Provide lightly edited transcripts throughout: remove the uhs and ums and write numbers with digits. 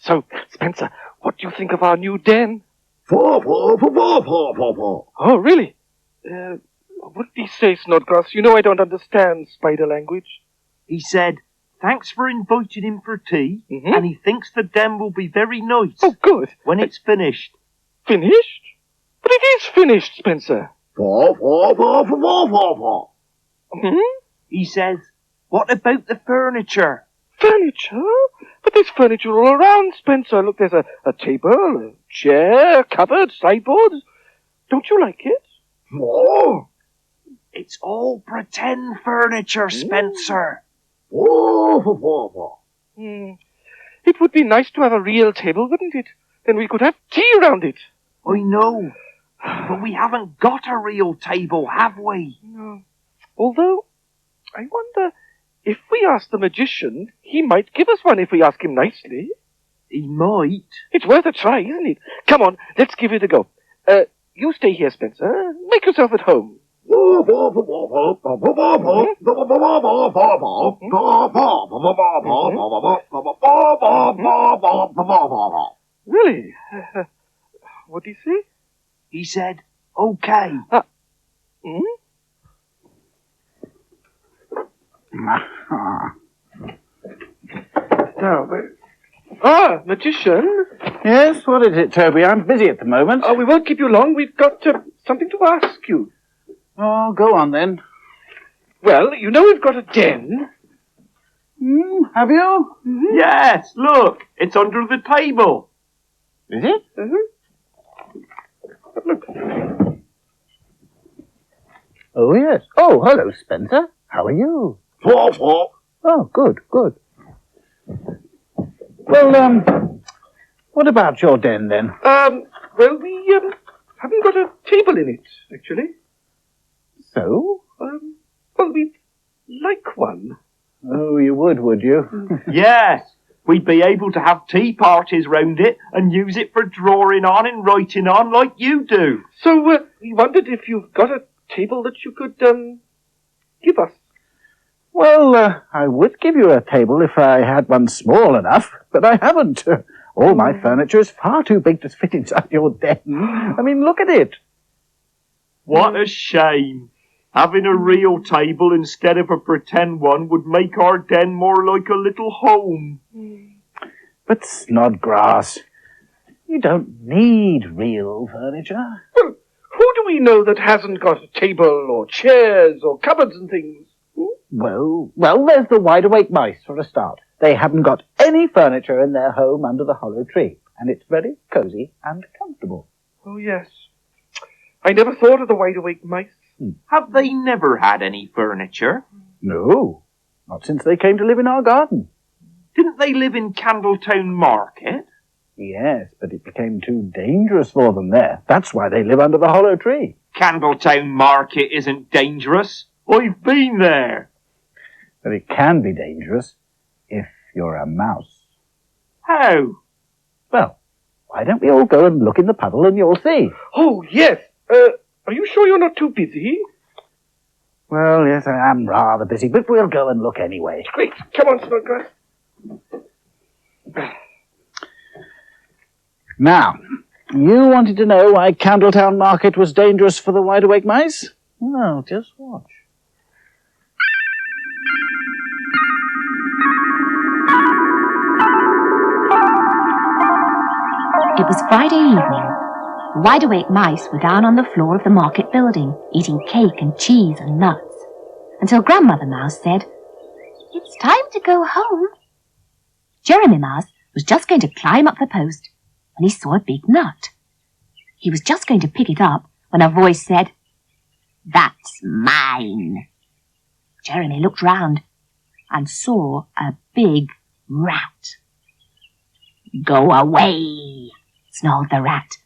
So, Spencer, what do you think of our new den? Oh, really? What did he say, Snodgrass? You know I don't understand spider language. He said, thanks for inviting him for tea, and he thinks the den will be very nice. Oh, good. When it's finished. Finished? But it is finished, Spencer. He says, what about the furniture? Furniture? But there's furniture all around, Spencer. Look, there's a table, a chair, a cupboard, sideboards. Don't you like it? Oh, it's all pretend furniture, Spencer. It would be nice to have a real table, wouldn't it? Then we could have tea around it. I know, but we haven't got a real table, have we? No. Although, I wonder, if we ask the magician, he might give us one if we ask him nicely. He might. It's worth a try, isn't it? Come on, let's give it a go. You stay here, Spencer. Make yourself at home. Really? What did he say? He said, okay. Magician? Yes, what is it, Toby? I'm busy at the moment. We won't keep you long. We've got something to ask you. Oh, go on then. Well, you know we've got a den. Have you? Yes, look, it's under the table. Is it? Look. Oh, yes. Oh, hello, Spencer. How are you? Oh, good. Well, what about your den, then? Well, we haven't got a table in it, actually. So? Well, we'd like one. Oh, you would you? Yes, we'd be able to have tea parties round it and use it for drawing on and writing on like you do. So, we wondered if you've got a table that you could, give us. Well, I would give you a table if I had one small enough, but I haven't. All my furniture is far too big to fit inside your den. I mean, look at it. What a shame. Having a real table instead of a pretend one would make our den more like a little home. But Snodgrass, you don't need real furniture. Well, who do we know that hasn't got a table or chairs or cupboards and things? Well, there's the wide-awake mice, for a start. They haven't got any furniture in their home under the hollow tree, and it's very cosy and comfortable. Oh, yes. I never thought of the wide-awake mice. Have they never had any furniture? No, not since they came to live in our garden. Didn't they live in Candletown Market? Yes, but it became too dangerous for them there. That's why they live under the hollow tree. Candletown Market isn't dangerous. I've been there. But it can be dangerous if you're a mouse. How? Well, why don't we all go and look in the puddle and you'll see? Oh, yes. Are you sure you're not too busy? Well, yes, I am rather busy, but we'll go and look anyway. Great. Come on, Snodgrass. Now, you wanted to know why Candletown Market was dangerous for the wide-awake mice? Well, just watch. It was Friday evening. The wide-awake mice were down on the floor of the market building, eating cake and cheese and nuts, until Grandmother Mouse said, "It's time to go home." Jeremy Mouse was just going to climb up the post when he saw a big nut. He was just going to pick it up when a voice said, "That's mine." Jeremy looked round and saw a big rat. "Go away," snarled the rat.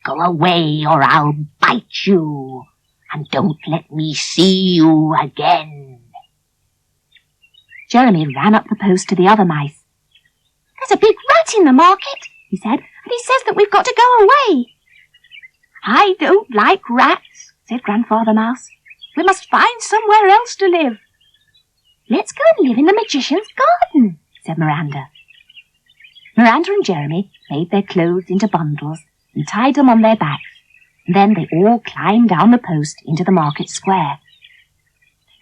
"Go away or I'll bite you, and don't let me see you again." Jeremy ran up the post to the other mice. "There's a big rat in the market," he said, "and he says that we've got to go away." "I don't like rats," said Grandfather Mouse. "We must find somewhere else to live." "Let's go and live in the magician's garden," said Miranda. Miranda and Jeremy made their clothes into bundles and tied them on their backs, and then they all climbed down the post into the market square.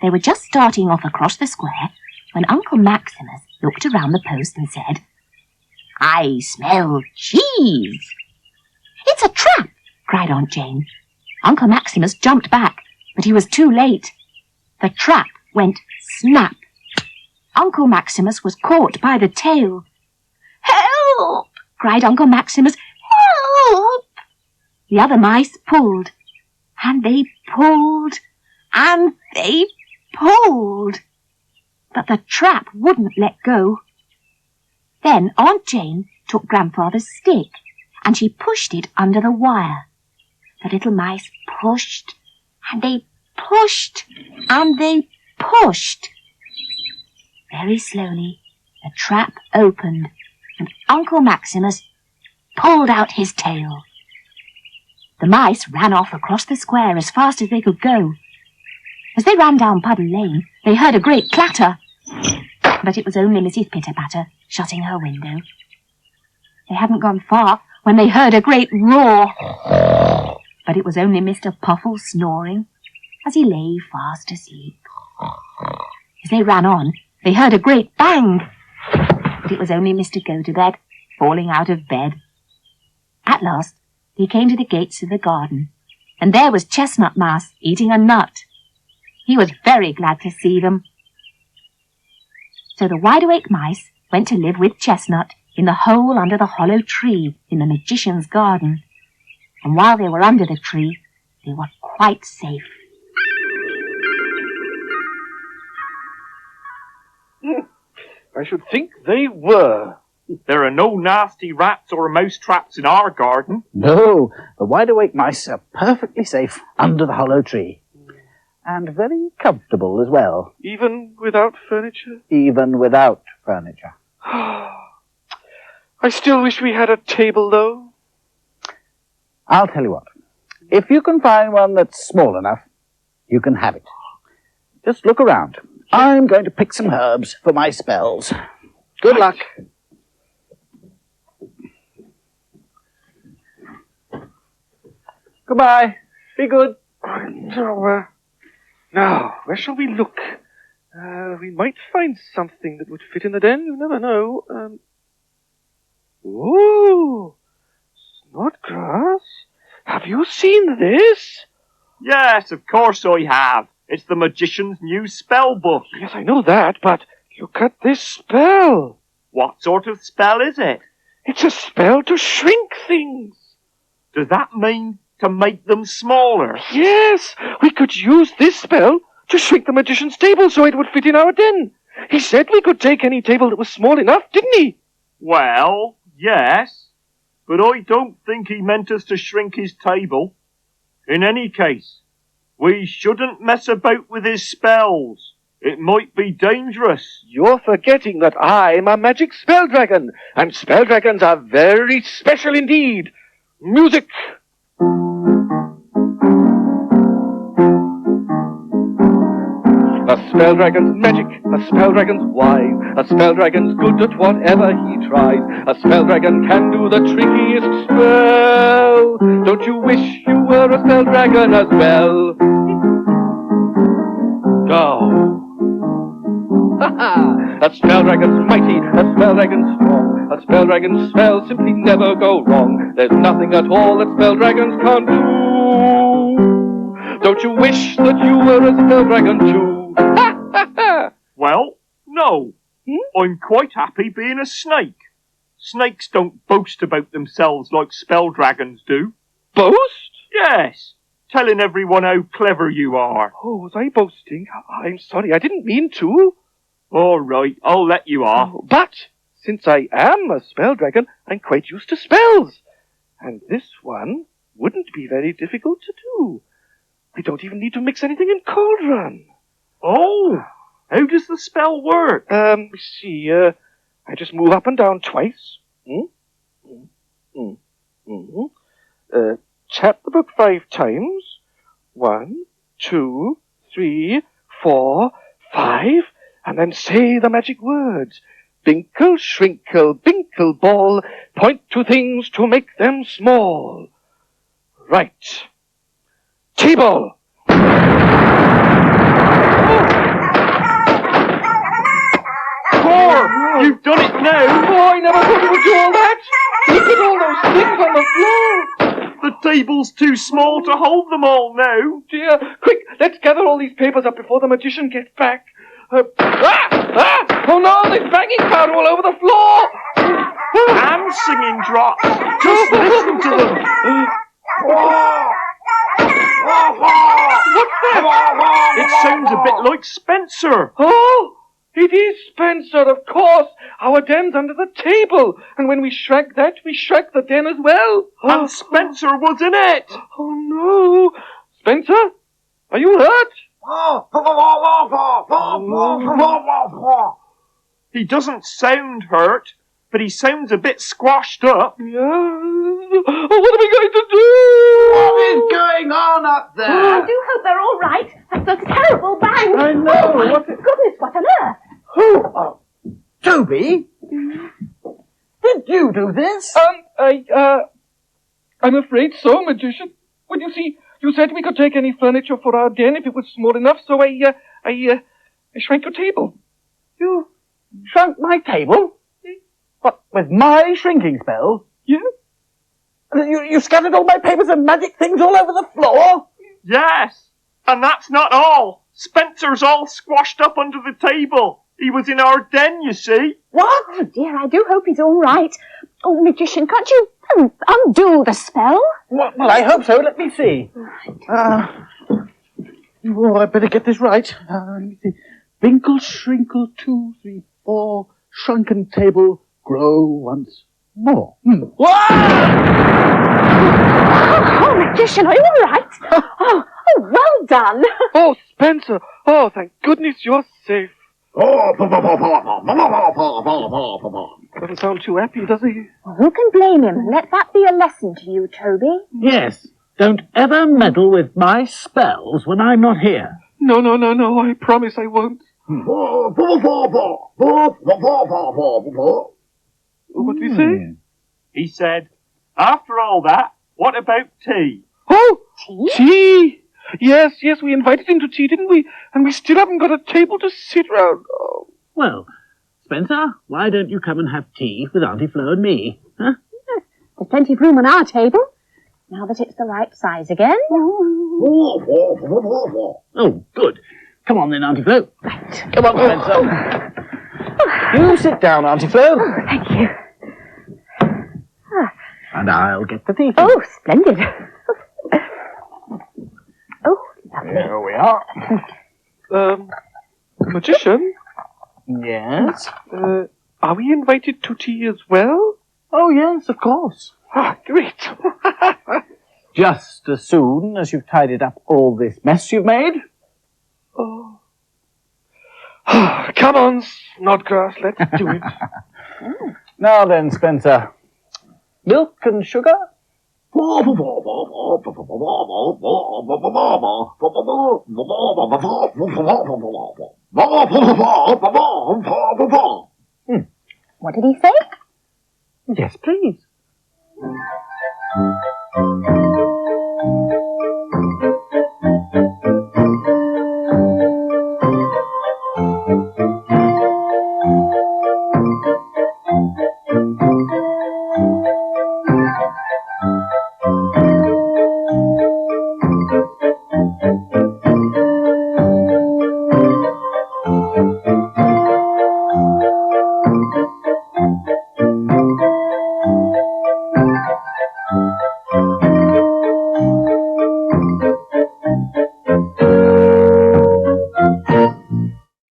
They were just starting off across the square when Uncle Maximus looked around the post and said, "I smell cheese." "It's a trap!" cried Aunt Jane. Uncle Maximus jumped back, but he was too late. The trap went snap. Uncle Maximus was caught by the tail. "Help!" cried Uncle Maximus. "Help!" The other mice pulled, and they pulled, and they pulled. But the trap wouldn't let go. Then Aunt Jane took Grandfather's stick, and she pushed it under the wire. The little mice pushed, and they pushed, and they pushed. Very slowly, the trap opened, and Uncle Maximus pulled out his tail. The mice ran off across the square as fast as they could go. As they ran down Puddle Lane, they heard a great clatter. But it was only Mrs. Pitter-Patter shutting her window. They hadn't gone far when they heard a great roar. But it was only Mr. Puffle snoring as he lay fast asleep. As they ran on, they heard a great bang. But it was only Mr. Go-to-Bed falling out of bed. At last, they came to the gates of the garden, and there was Chestnut Mouse eating a nut. He was very glad to see them. So the wide-awake mice went to live with Chestnut in the hole under the hollow tree in the magician's garden. And while they were under the tree, they were quite safe. I should think they were. There are no nasty rats or mouse traps in our garden. No, the wide-awake mice are perfectly safe under the hollow tree. And very comfortable as well. Even without furniture? Even without furniture. I still wish we had a table, though. I'll tell you what. If you can find one that's small enough, you can have it. Just look around. I'm going to pick some herbs for my spells. Good luck. Goodbye. Be good. Now, where shall we look? We might find something that would fit in the den. You never know. Ooh, Snodgrass. Have you seen this? Yes, of course I have. It's the magician's new spell book. Yes, I know that, but look at this spell. What sort of spell is it? It's a spell to shrink things. Does that mean to make them smaller? Yes, we could use this spell to shrink the magician's table so it would fit in our den. He said we could take any table that was small enough, didn't he? Well, yes, but I don't think he meant us to shrink his table. In any case, we shouldn't mess about with his spells. It might be dangerous. You're forgetting that I'm a magic spell dragon, and spell dragons are very special indeed. Music! A spell dragon's magic, a spell dragon's wise, a spell dragon's good at whatever he tries. A spell dragon can do the trickiest spell. Don't you wish you were a spell dragon as well? Go! Ha-ha! A spell dragon's mighty, a spell dragon's strong. A spell dragon's spells simply never go wrong. There's nothing at all that spell dragons can't do. Don't you wish that you were a spell dragon too? Ha ha ha! Well, no. I'm quite happy being a snake. Snakes don't boast about themselves like spell dragons do. Boast? Yes. telling everyone how clever you are. Oh, was I boasting? I'm sorry, I didn't mean to. All right, I'll let you off. Oh, but since I am a spell dragon, I'm quite used to spells. And this one wouldn't be very difficult to do. I don't even need to mix anything in Cauldron. Oh, how does the spell work? See, I just move up and down twice. Tap the book 5 times. 1, 2, 3, 4, 5, and then say the magic words. Binkle, shrinkle, binkle ball, point to things to make them small. Right. T-ball! You've done it now! Oh, I never thought you would do all that! Look at all those things on the floor! The table's too small to hold them all now. Dear, quick, let's gather all these papers up before the magician gets back. Oh no, there's banging powder all over the floor! And singing drops. Just listen to them. What's that? It sounds a bit like Spencer. Oh, it is Spencer, of course. Our den's under the table. And when we shrank that, we shrank the den as well. And Spencer was in it. Oh no. Spencer, are you hurt? He doesn't sound hurt, but he sounds a bit squashed up. Yeah. Oh, what are we going to do? What is going on up there? I do hope they're all right. That's a terrible bang. I know. Oh, my What- goodness, what on earth? Who? Oh, Toby? Did you do this? I'm afraid so, magician. Well, you see, you said we could take any furniture for our den if it was small enough, so I shrank your table. You shrunk my table? What, with my shrinking spell? Yeah? You scattered all my papers and magic things all over the floor? Yes, and that's not all. Spencer's all squashed up under the table. He was in our den, you see. What? Oh, dear, I do hope he's all right. Oh, magician, can't you undo the spell? Well, I hope so. Let me see. I better get this right. Let me see. Binkle, shrinkle, 2, 3, 4, shrunken table, grow once more. Oh, magician, are you all right? Oh, well done. Oh, Spencer. Oh, thank goodness you're safe. Doesn't sound too happy, does he? Who can blame him? Let that be a lesson to you, Toby. Yes. Don't ever meddle with my spells when I'm not here. No, I promise I won't. What did he say? He said, after all that, what about tea? Oh, Tea? tea! Yes, we invited him to tea, didn't we? And we still haven't got a table to sit round. Oh. Well, Spencer, why don't you come and have tea with Auntie Flo and me? Huh? There's plenty of room on our table. Now that it's the right size again. Oh, good. Come on then, Auntie Flo. Right. Come on, Spencer. You sit down, Auntie Flo. Thank you. And I'll get the tea. Oh, splendid. Oh, lovely. Here we are. Magician, Yes? are we invited to tea as well? Oh, yes, of course. Ah, great. Just as soon as you've tidied up all this mess you've made. Oh. Come on, Snodgrass, let's do it. Now then, Spencer. Milk and sugar? What did he say?